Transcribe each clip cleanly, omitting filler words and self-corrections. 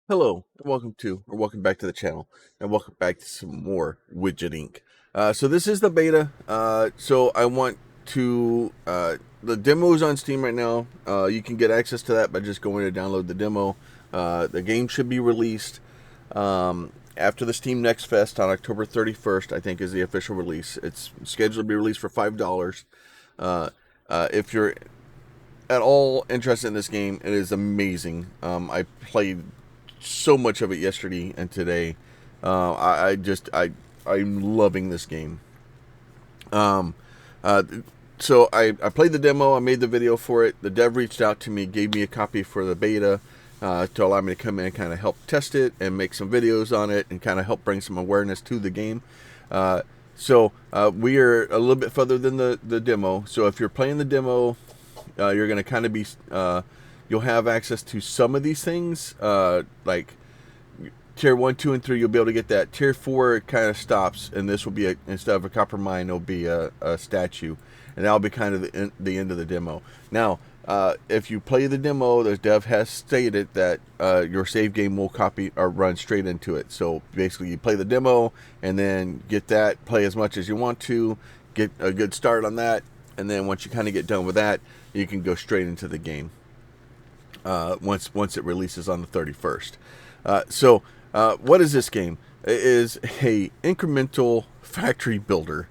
Hello, and welcome back to the channel, and welcome back to some more Widget Inc. So this is the beta. So I want to, the demo is on Steam right now. You can get access to that by just going to download the demo. The game should be released after the Steam Next Fest on October 31st, I think is the official release. It's scheduled to be released for $5. If you're at all interested in this game, it is amazing. I played so much of it yesterday and today. I'm loving this game. Um, uh, so I played the demo. I made the video for it. The dev reached out to me, gave me a copy for the beta to allow me to come in and kind of help test it and make some videos on it and kind of help bring some awareness to the game. So we are a little bit further than the demo. So if you're playing the demo, you're going to kind of be you'll have access to some of these things, like tier 1, 2, and 3. You'll be able to get that. Tier 4 it kind of stops, and this will be instead of a copper mine, it'll be a statue, and that'll be kind of the end of the demo. Now, if you play the demo, the dev has stated that your save game will copy or run straight into it. So basically, you play the demo and then get that, play as much as you want to, get a good start on that, and then once you kind of get done with that, you can go straight into the game. Once it releases on the 31st. So what is this game? It is a incremental factory builder.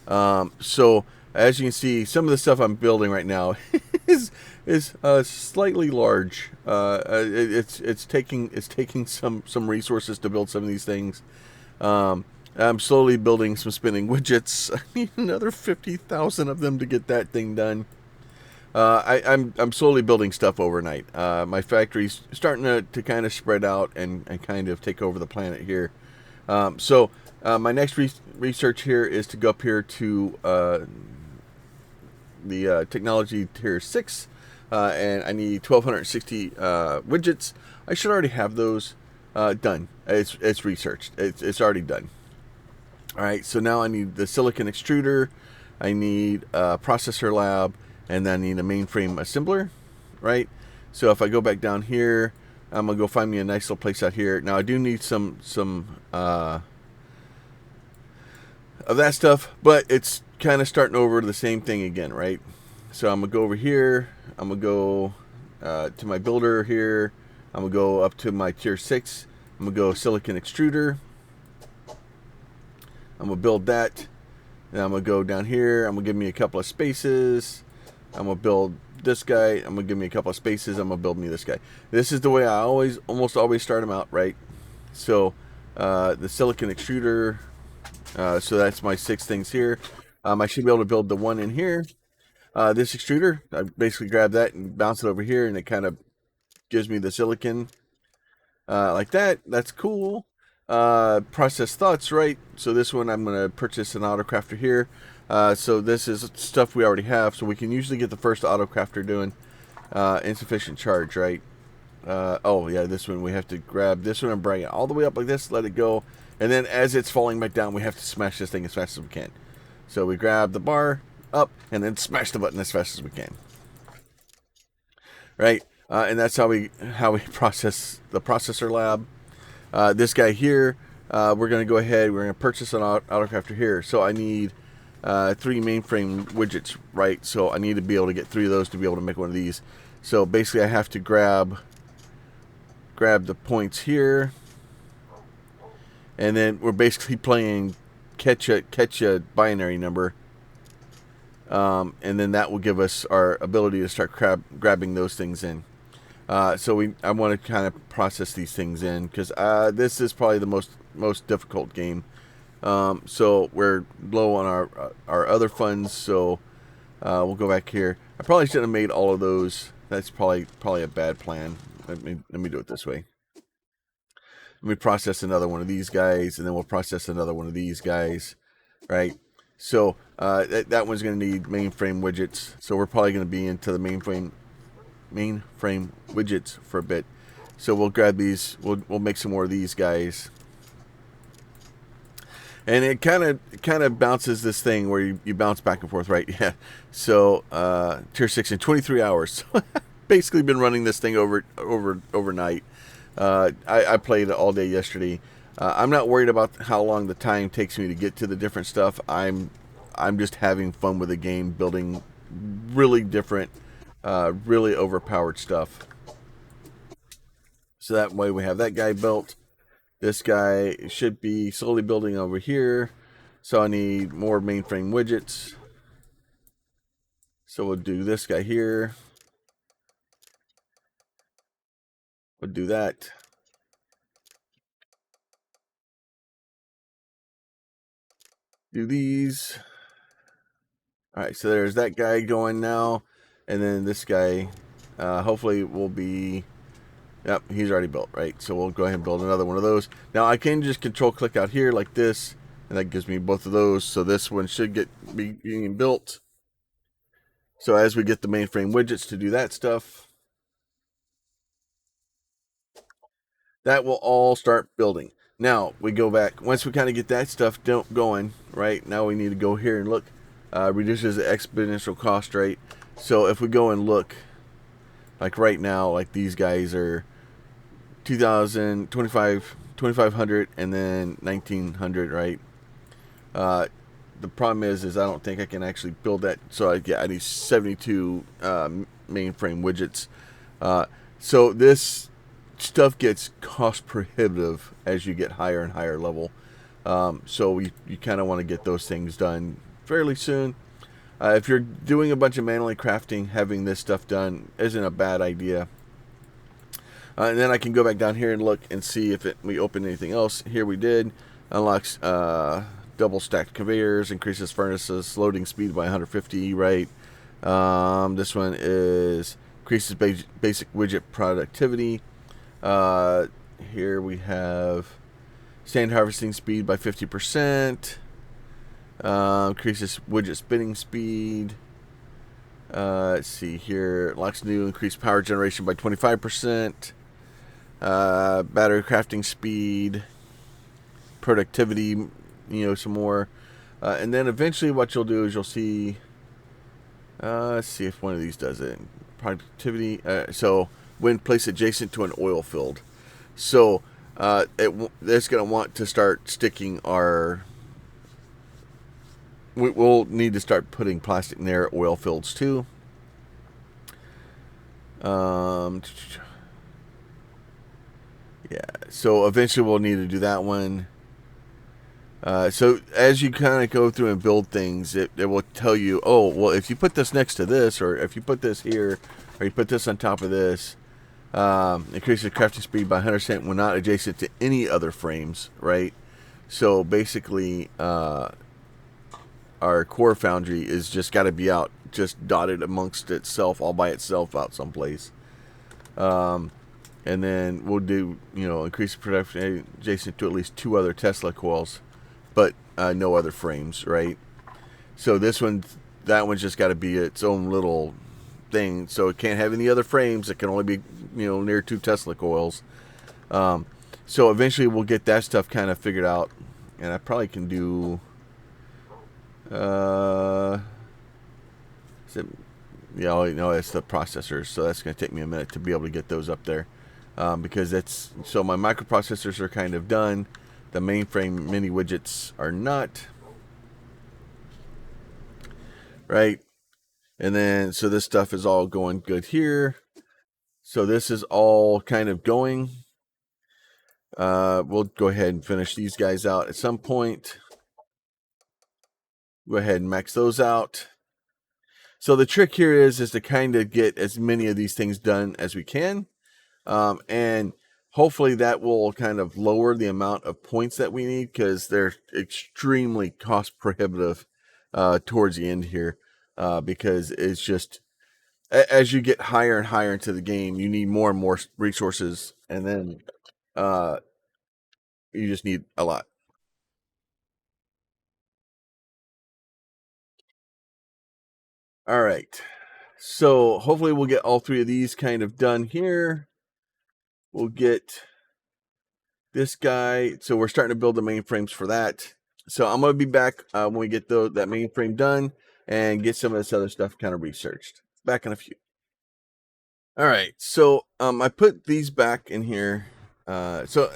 So as you can see, some of the stuff I'm building right now is slightly large. It's taking some resources to build some of these things. I'm slowly building some spinning widgets. I need another 50,000 of them to get that thing done. I'm slowly building stuff overnight. My factory's starting to kind of spread out and kind of take over the planet here. So my next research here is to go up here to the technology tier 6, and I need 1,260 widgets. I should already have those done. It's researched. It's already done. All right. So now I need the silicon extruder. I need a processor lab. And then I need a mainframe assembler, right? So if I go back down here, I'm gonna go find me a nice little place out here. Now I do need some of that stuff, but it's kind of starting over the same thing again, right? So I'm gonna go over here. I'm gonna go to my builder here. I'm gonna go up to my tier 6. I'm gonna go silicon extruder. I'm gonna build that. Then I'm gonna go down here. I'm gonna give me a couple of spaces. I'm going to build this guy. I'm going to give me a couple of spaces. I'm going to build me this guy. This is the way I almost always start them out, right? So the silicon extruder, so that's my 6 things here. I should be able to build the one in here. This extruder, I basically grab that and bounce it over here, and it kind of gives me the silicon like that. That's cool. Process thoughts, right? So this one, I'm going to purchase an autocrafter here. So this is stuff we already have, so we can usually get the first autocrafter doing insufficient charge, right? Oh yeah, this one we have to grab this one and bring it all the way up like this, let it go, and then as it's falling back down, we have to smash this thing as fast as we can. So we grab the bar up and then smash the button as fast as we can, right? And that's how we process the processor lab. This guy here, we're going to go ahead, we're going to purchase an autocrafter here. So I need 3 mainframe widgets, right? So I need to be able to get 3 of those to be able to make one of these. So basically I have to grab the points here, and then we're basically playing catch a binary number, and then that will give us our ability to start grabbing those things in. So I want to kind of process these things in, because this is probably the most difficult game. So we're low on our other funds, so we'll go back here. I probably should have made all of those. That's probably a bad plan. Let me do it this way. Let me process another one of these guys, and then we'll process another one of these guys, right? So that one's going to need mainframe widgets. So we're probably going to be into the mainframe widgets for a bit. So we'll grab these. We'll make some more of these guys. And it kind of bounces this thing where you bounce back and forth, right? Yeah. So tier 6 in 23 hours. So basically been running this thing overnight. I played it all day yesterday. I'm not worried about how long the time takes me to get to the different stuff. I'm just having fun with the game, building really different, really overpowered stuff. So that way we have that guy built. This guy should be slowly building over here. So I need more mainframe widgets. So we'll do this guy here. We'll do that. Do these. All right, so there's that guy going now. And then this guy hopefully will be, yep, he's already built, right? So we'll go ahead and build another one of those. Now I can just control click out here like this, and that gives me both of those. So this one should be being built. So as we get the mainframe widgets to do that stuff, that will all start building. Now we go back, once we kind of get that stuff going, right? Now we need to go here and look, reduces the exponential cost rate. So if we go and look, like right now, like these guys are 2000, 2500, and then 1900, right? The problem is I don't think I can actually build that. So I need 72 mainframe widgets. So this stuff gets cost prohibitive as you get higher and higher level. So you kind of want to get those things done fairly soon. If you're doing a bunch of manually crafting, having this stuff done isn't a bad idea. And then I can go back down here and look and see if we open anything else. Here we did. Unlocks double stacked conveyors, increases furnaces, loading speed by 150, right? This one is increases basic widget productivity. Here we have sand harvesting speed by 50%. Increases widget spinning speed. Let's see here. Locks new increased power generation by 25%. Battery crafting speed. Productivity, some more. And then eventually what you'll do is you'll see, let's see if one of these does it. Productivity, so when placed adjacent to an oil field. So it's going to want to start sticking we'll need to start putting plastic near oil fields too. Yeah, so eventually we'll need to do that one. So as you kind of go through and build things, it will tell you, oh, well, if you put this next to this, or if you put this here, or you put this on top of this, increases crafting speed by 100% when not adjacent to any other frames, right? So basically, our core foundry is just got to be out, just dotted amongst itself, all by itself out someplace. And then we'll do, increase production adjacent to at least 2 other Tesla coils, but no other frames, right? So that one's just got to be its own little thing. So it can't have any other frames. It can only be, near 2 Tesla coils. So eventually we'll get that stuff kind of figured out, and I probably can do. It's the processors, so that's going to take me a minute to be able to get those up there, because so my microprocessors are kind of done. The mainframe mini widgets are not, right? And then so this stuff is all going good here. So this is all kind of going. We'll go ahead and finish these guys out at some point. Go ahead and max those out. So the trick here is to kind of get as many of these things done as we can. And hopefully that will kind of lower the amount of points that we need, because they're extremely cost prohibitive towards the end here, because it's just, as you get higher and higher into the game, you need more and more resources, and then you just need a lot. All right. So hopefully we'll get all 3 of these kind of done here. We'll get this guy. So we're starting to build the mainframes for that. So I'm going to be back when we get that mainframe done and get some of this other stuff kind of researched. Back in a few. All right. So I put these back in here. So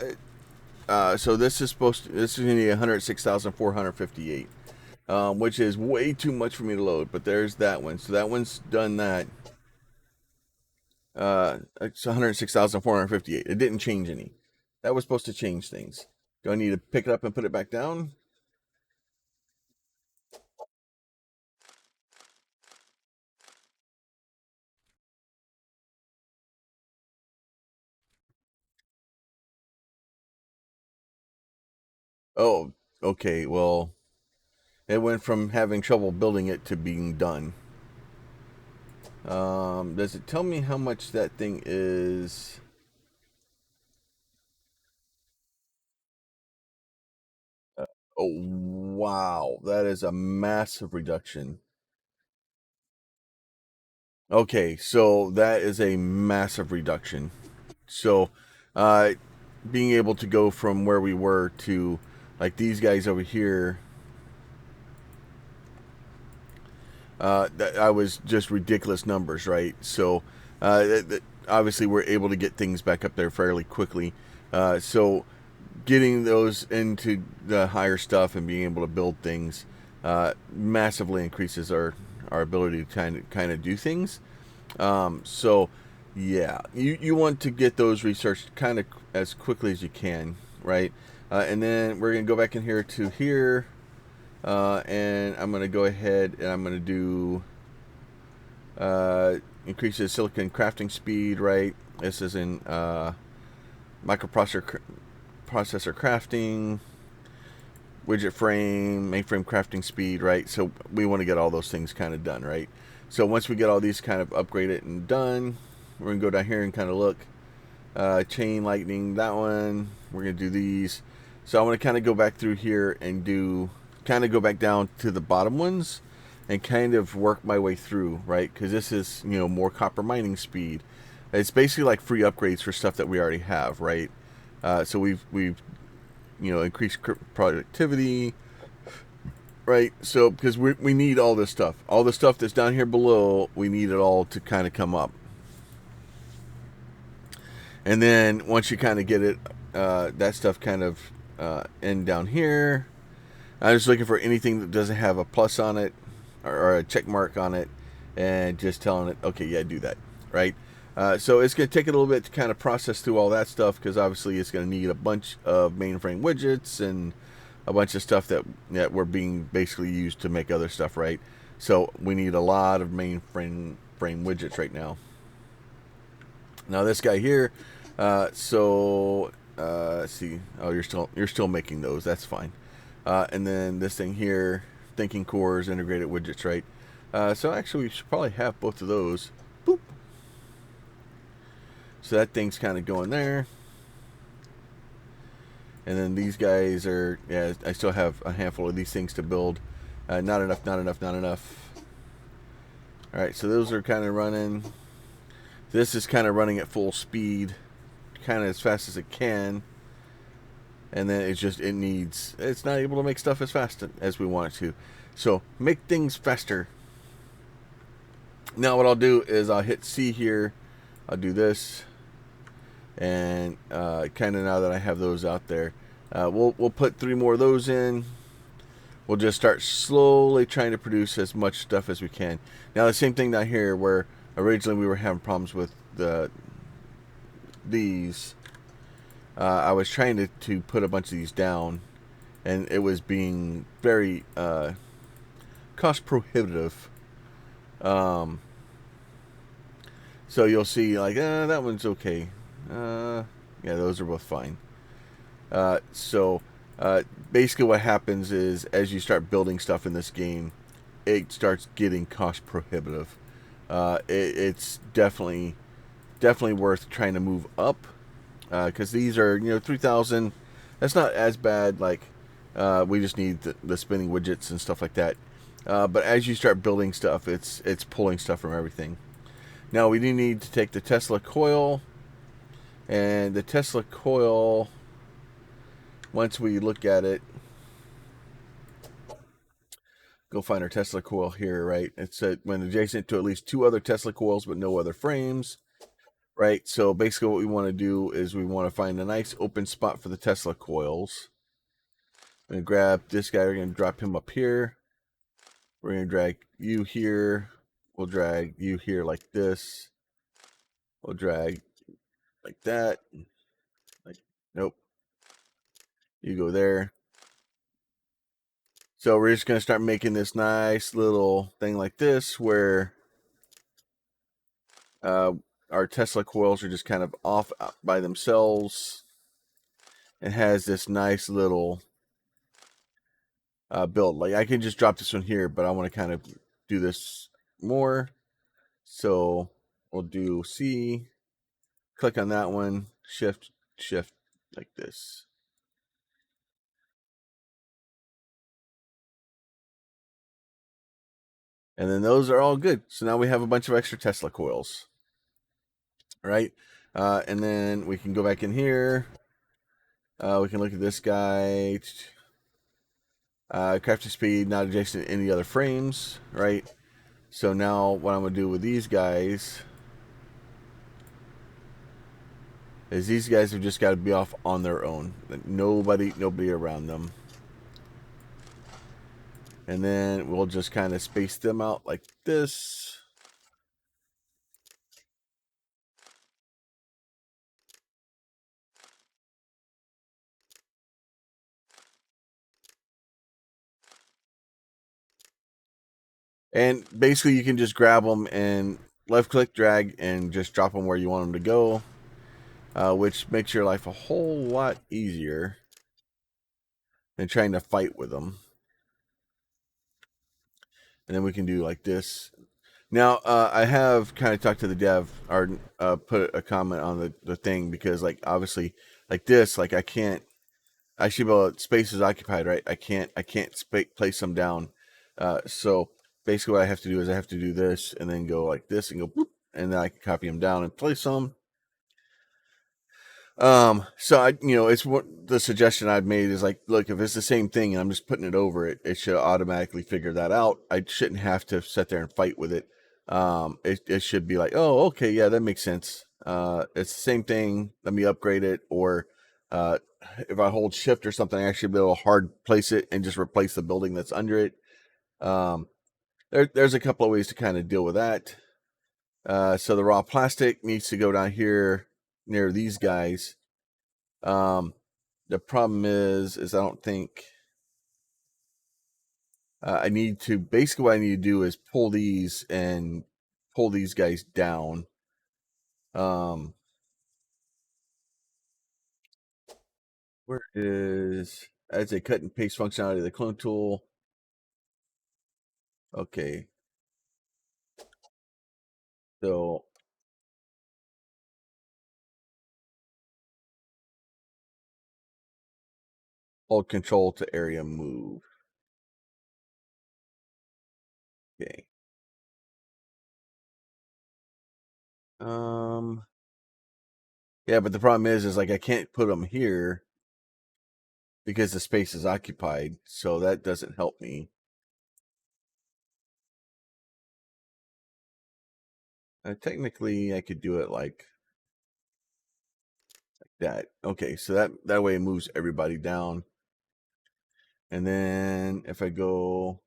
this is this is going to be 106,458, which is way too much for me to load. But there's that one. So that one's done that. It's 106,458. It didn't change any. That was supposed to change things. Do I need to pick it up and put it back down? Oh, okay. Well, it went from having trouble building it to being done. Does it tell me how much that thing is? Oh, wow. That is a massive reduction. Okay, so that is a massive reduction. So, uh, being able to go from where we were to like these guys over here, that I was just ridiculous numbers, right? So, obviously, we're able to get things back up there fairly quickly. So, getting those into the higher stuff and being able to build things massively increases our ability to kind of do things. So, yeah, you want to get those researched kind of as quickly as you can, right? And then we're gonna go back in here to here, and I'm gonna go ahead and I'm gonna do increases silicon crafting speed, right? This is in processor crafting, widget frame, mainframe crafting speed, right? So we want to get all those things kind of done, right? So once we get all these kind of upgraded and done, we're gonna go down here and kind of look. Chain lightning, that one. We're gonna do these. So I want to kind of go back through here and go back down to the bottom ones and kind of work my way through, right? Because this is, more copper mining speed. It's basically like free upgrades for stuff that we already have, right? So we've increased productivity, right? So because we need all the stuff that's down here below, we need it all to kind of come up. And then once you kind of get it, that stuff kind of end down here. I'm just looking for anything that doesn't have a plus on it or a check mark on it, and just telling it, okay, yeah, do that, right? So it's going to take a little bit to kind of process through all that stuff because obviously it's going to need a bunch of mainframe widgets and a bunch of stuff that we're being basically used to make other stuff, right? So we need a lot of mainframe widgets right now. Now this guy here, let's see. Oh, you're still making those. That's fine. And then this thing here, thinking cores, integrated widgets, right? So actually, we should probably have both of those. Boop. So that thing's kind of going there. And then these guys are, yeah, I still have a handful of these things to build. Not enough, not enough, not enough. All right, so those are kind of running. This is kind of running at full speed, kind of as fast as it can. And then it's not able to make stuff as fast as we want it to. So make things faster. Now what I'll do is I'll hit C here. I'll do this. And kind of now that I have those out there, we'll put 3 more of those in. We'll just start slowly trying to produce as much stuff as we can. Now the same thing down here where originally we were having problems with these. I was trying to put a bunch of these down, and it was being very cost prohibitive. So you'll see like that one's okay. Yeah, those are both fine. So basically what happens is as you start building stuff in this game, it starts getting cost prohibitive. It's definitely worth trying to move up because these are 3,000. That's not as bad. Like we just need the spinning widgets and stuff like that. But as you start building stuff, it's pulling stuff from everything. Now we do need to take the Tesla coil, and the Tesla coil, once we look at it, go find our Tesla coil here, right? It said when adjacent to at least 2 other Tesla coils but no other frames. right? So basically what we want to do is we want to find a nice open spot for the Tesla coils. I'm going to grab this guy. We're going to drop him up here. We're going to drag you here. We'll drag you here like this. We'll drag like that. Like, nope. You go there. So we're just going to start making this nice little thing like this where our Tesla coils are just kind of off by themselves. It has this nice little build. Like I can just drop this one here, but I want to kind of do this more. So we'll do C, click on that one, shift, like this. And then those are all good. So now we have a bunch of extra Tesla coils. Right? And then we can go back in here. We can look at this guy. Crafting speed not adjacent to any other frames. Right? So now what I'm going to do with these guys is these guys have just got to be off on their own. Nobody around them. And then we'll just kind of space them out like this. And basically you can just grab them and left click, drag, and just drop them where you want them to go. Which makes your life a whole lot easier than trying to fight with them. And then we can do like this. Now, I have kind of talked to the dev or put a comment on the thing because, like, obviously, like this, like I can't. I should be able to, space is occupied, right? I can't place them down. So basically, what I have to do is I have to do this and then go like this and go, boop, and then I can copy them down and place them. So it's what the suggestion I've made is like, look, if it's the same thing and I'm just putting it over it, it should automatically figure that out. I shouldn't have to sit there and fight with it. It should be like, oh, okay, yeah, that makes sense. It's the same thing. Let me upgrade it. Or, if I hold shift or something, I actually be able to hard place it and just replace the building that's under it. There's a couple of ways to kind of deal with that. So the raw plastic needs to go down here near these guys. The problem is I don't think I need to. Basically, what I need to do is pull these guys down. Where is I'd say cut and paste functionality of the clone tool? Okay, so hold control to area move. Okay. Yeah, but the problem is like I can't put them here because the space is occupied, so that doesn't help me. Technically, I could do it like that. Okay, so that way it moves everybody down. And then if I go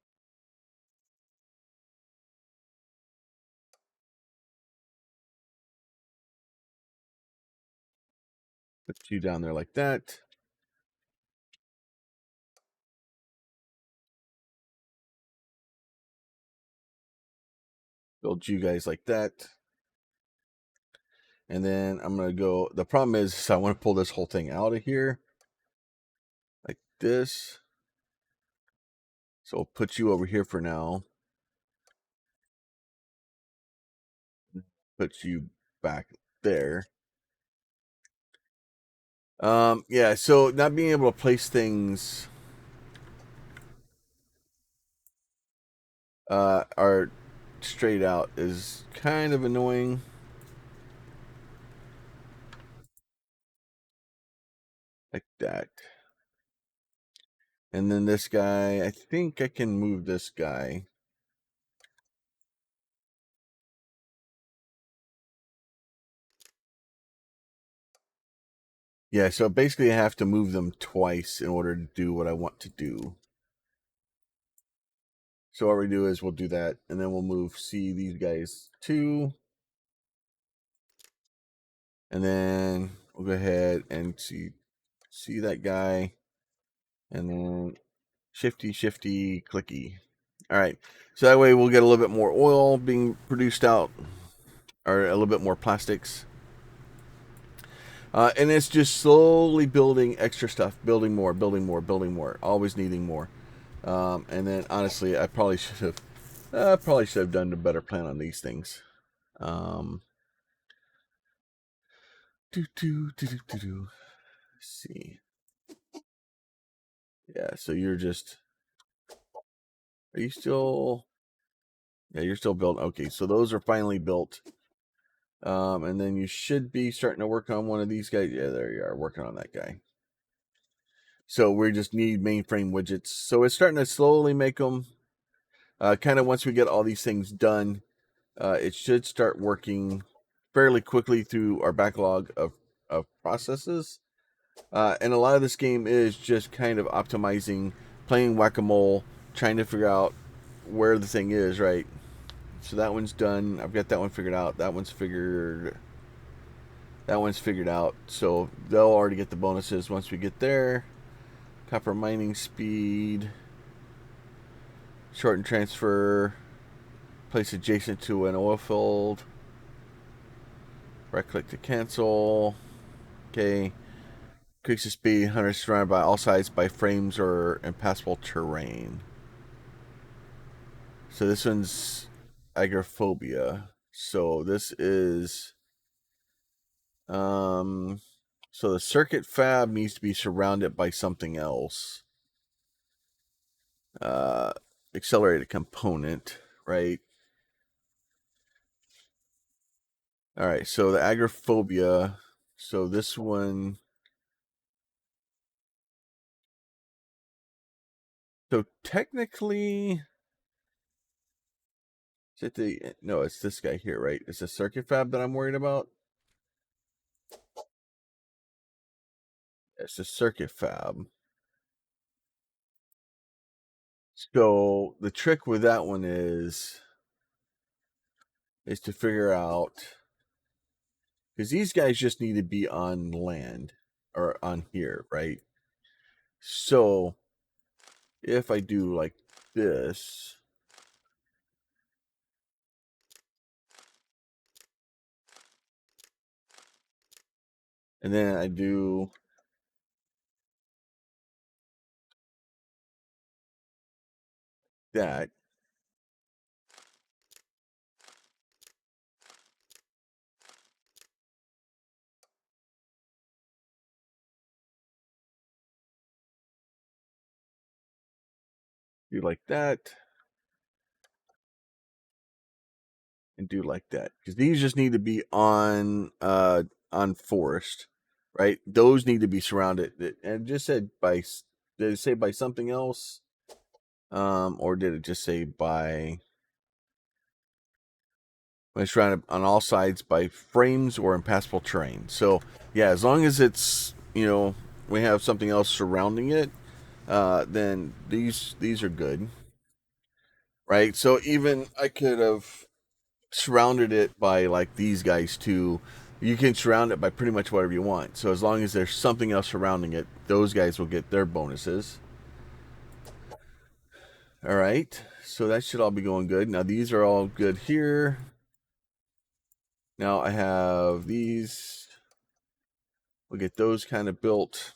put you down there like that. Build you guys like that. And then I'm going to go. The problem is I want to pull this whole thing out of here like this. So I'll put you over here for now. Put you back there. Yeah, so not being able to place things are straight out is kind of annoying. Like that. And then this guy, I think I can move this guy. Yeah, so basically I have to move them twice in order to do what I want to do. So what we do is we'll do that, and then we'll move these guys 2. And then we'll go ahead and see that guy, and then shifty, clicky. All right, so that way we'll get a little bit more oil being produced out, or a little bit more plastics. And it's just slowly building extra stuff, building more, always needing more. And then honestly, I probably should have done a better plan on these things. Um, Let's see. Yeah, so you're just, are you still? Yeah, you're still building. Okay, so those are finally built. And then you should be starting to work on one of these guys. Yeah, there you are, working on that guy. So we just need mainframe widgets. So it's starting to slowly make them. Kind of once we get all these things done, it should start working fairly quickly through our backlog of processes. And a lot of this game is just kind of optimizing, playing whack-a-mole, trying to figure out where the thing is, right? So that one's done. I've got that one figured out. That one's figured out. So they'll already get the bonuses once we get there. Copper mining speed, shorten transfer, place adjacent to an oil field. Right click to cancel. Okay. Increase the speed. Hunters surrounded by all sides by frames or impassable terrain. So this one's agoraphobia. So this is so the circuit fab needs to be surrounded by something else. Uh Accelerated component, right? All right, so the agoraphobia. So this one. So technically, is it no, it's this guy here, right? It's the circuit fab that I'm worried about. It's the circuit fab. So the trick with that one is to figure out, because these guys just need to be on land or on here, right? So if I do like this, and then I do that, do like that, and do like that, because these just need to be on forest, right? Those need to be surrounded. And just said by, did it say by something else, or did it just say by, when it's surrounded on all sides by frames or impassable terrain? So yeah, as long as it's, we have something else surrounding it, then these are good, right? So even I could have surrounded it by like these guys too. You can surround it by pretty much whatever you want. So as long as there's something else surrounding it, those guys will get their bonuses. All right. So that should all be going good. Now these are all good here. Now I have these. We'll get those kind of built.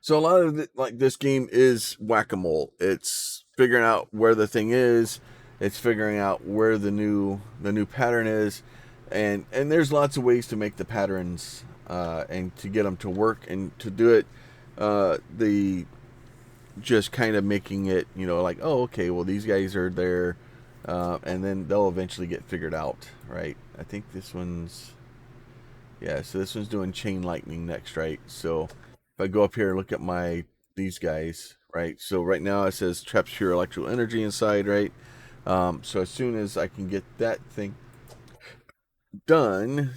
So a lot of like this game is whack-a-mole. It's figuring out where the thing is. It's figuring out where the new pattern is, and there's lots of ways to make the patterns and to get them to work and to do it. The just kind of making it, like, oh, okay, well these guys are there, and then they'll eventually get figured out, right? I think this one's, yeah. So this one's doing chain lightning next, right? So if I go up here and look at these guys, right? So right now it says traps pure electrical energy inside, right? So as soon as I can get that thing done,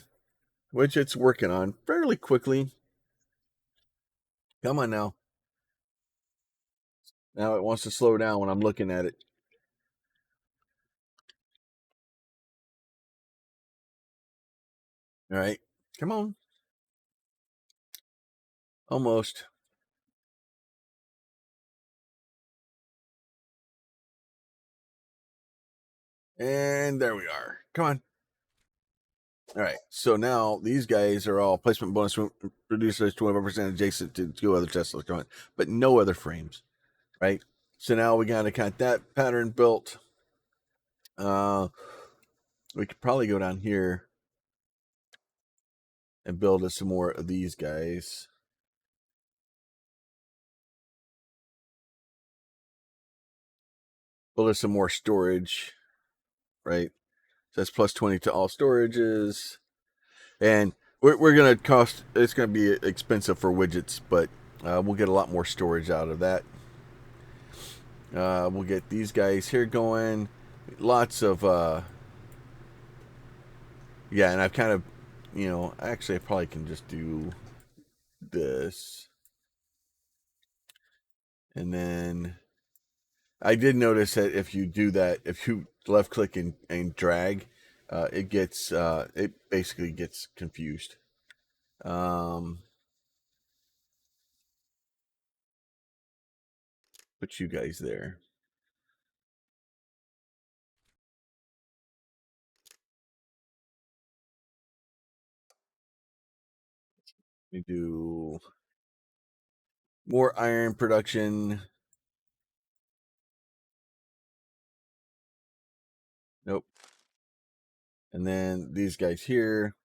which it's working on fairly quickly. Come on now. Now it wants to slow down when I'm looking at it. All right. Come on. Almost. And there we are. Come on. All right. So now these guys are all placement bonus reduces 25% adjacent to two other Teslas going, but no other frames. Right. So now we got to got that pattern built. We could probably go down here and build us some more of these guys. Build us some more storage. Right. So that's plus 20 to all storages. And we're going to cost, it's going to be expensive for widgets, but we'll get a lot more storage out of that. We'll get these guys here going. Lots of, yeah, and I've kind of, actually I probably can just do this. And then I did notice that if you do that, if you left click and drag, it basically gets confused. Put you guys there. We do more iron production. Nope. And then these guys here.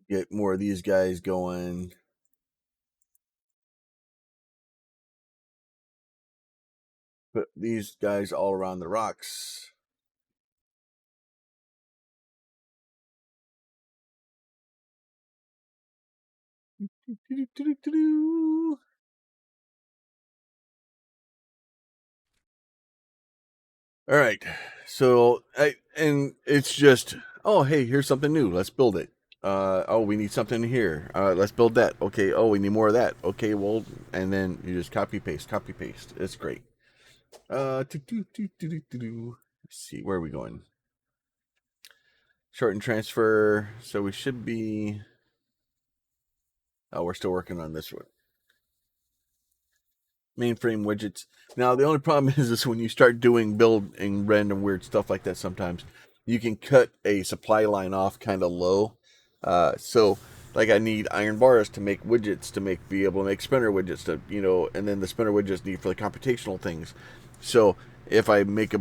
Get more of these guys going. Put these guys all around the rocks. All right. So and it's just, oh, hey, here's something new. Let's build it. Oh, we need something here. Let's build that. Okay. Oh, we need more of that. Okay. Well, and then you just copy paste. It's great. Let's see, where are we going? Shorten transfer. So we should be. Oh, we're still working on this one. Mainframe widgets. Now the only problem is when you start doing building random weird stuff like that, sometimes you can cut a supply line off kind of low. So like I need iron bars to make widgets be able to make spinner widgets and then the spinner widgets need for the computational things. So if I make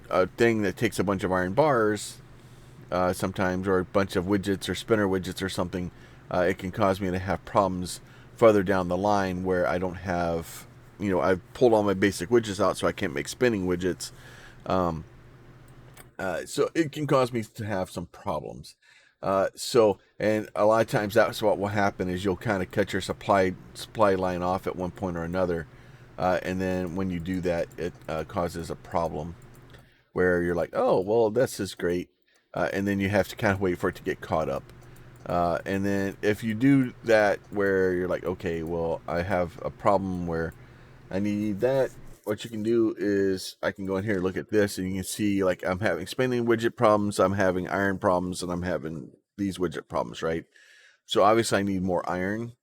a thing that takes a bunch of iron bars, sometimes, or a bunch of widgets or spinner widgets or something, it can cause me to have problems further down the line where I don't have, I've pulled all my basic widgets out, so I can't make spinning widgets. So it can cause me to have some problems. And a lot of times that's what will happen is you'll kind of cut your supply line off at one point or another, and then when you do that, it causes a problem where you're like, oh, well, this is great, and then you have to kind of wait for it to get caught up. And then if you do that where you're like, okay, well, I have a problem where I need that, what you can do is I can go in here and look at this, and you can see like I'm having spinning widget problems, I'm having iron problems, and I'm having these widget problems, right? So obviously I need more iron.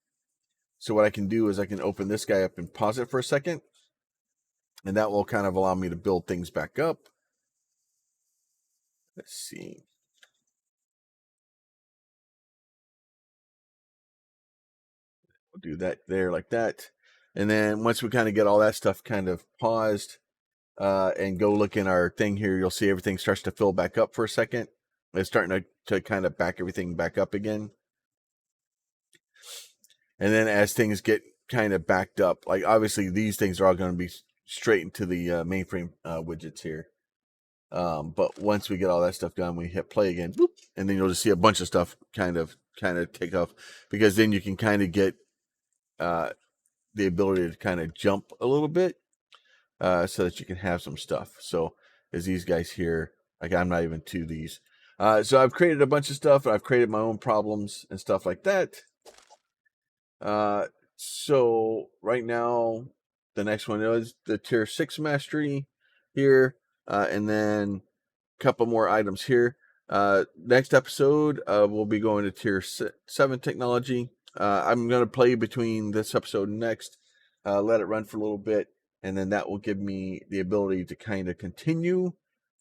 So what I can do is I can open this guy up and pause it for a second, and that will kind of allow me to build things back up. Let's see. We'll do that there like that. And then once we kind of get all that stuff kind of paused and go look in our thing here, you'll see everything starts to fill back up for a second. It's starting to kind of back everything back up again. And then as things get kind of backed up, like obviously these things are all going to be straight into the mainframe widgets here. But once we get all that stuff done, we hit play again, boop, and then you'll just see a bunch of stuff kind of take off, because then you can kind of get the ability to kind of jump a little bit. so that you can have some stuff. So as these guys here, like I'm not even to these. So I've created a bunch of stuff. I've created my own problems and stuff like that. So right now, the next one is the tier 6 mastery here, and then a couple more items here. Next episode, we'll be going to tier 7 technology. I'm going to play between this episode and next, let it run for a little bit, and then that will give me the ability to kind of continue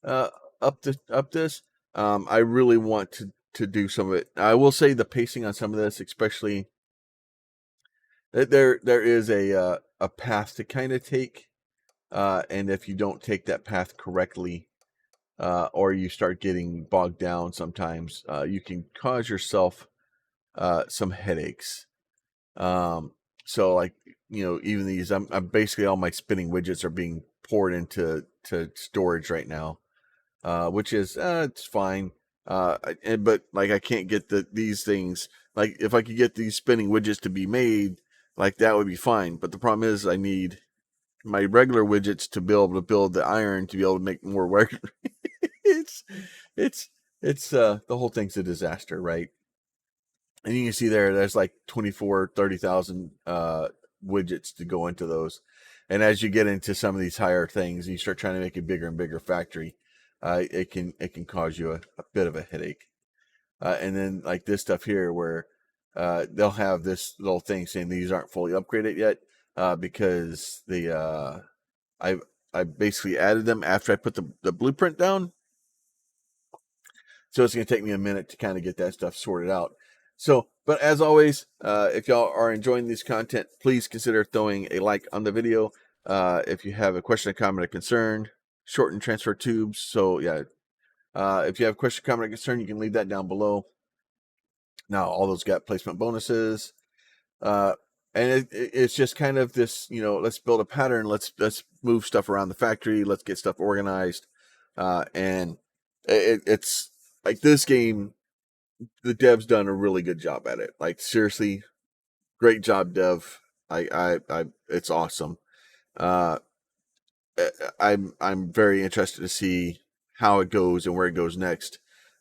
up this. I really want to do some of it. I will say the pacing on some of this, especially there is a path to kind of take, and if you don't take that path correctly, or you start getting bogged down, sometimes you can cause yourself some headaches. So like, even these, I'm basically, all my spinning widgets are being poured into storage right now, which is it's fine. But like, I can't get these things. Like, if I could get these spinning widgets to be made, like, that would be fine. But the problem is, I need my regular widgets to be able to build the iron to be able to make more work. it's it's the whole thing's a disaster, right? And you can see there's like 30,000 widgets to go into those. And as you get into some of these higher things, you start trying to make a bigger and bigger factory, it can cause you a bit of a headache. And then like this stuff here, where they'll have this little thing saying these aren't fully upgraded yet, because I basically added them after I put the blueprint down. So it's going to take me a minute to kind of get that stuff sorted out. So, but as always, if y'all are enjoying this content, please consider throwing a like on the video. If you have a question, a comment, or concern, shorten transfer tubes. So yeah, if you have a question, comment, or concern, you can leave that down below. Now, all those got placement bonuses. And it's just kind of this, let's build a pattern. Let's move stuff around the factory. Let's get stuff organized. And it's like, this game, the dev's done a really good job at it. Like, seriously, great job, dev. It's awesome. I'm very interested to see how it goes and where it goes next,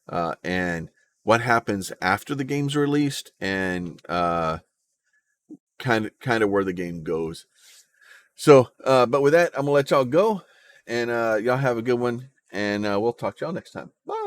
and what happens after the game's released, and kind of where the game goes. So, but with that, I'm gonna let y'all go, and y'all have a good one, and we'll talk to y'all next time. Bye.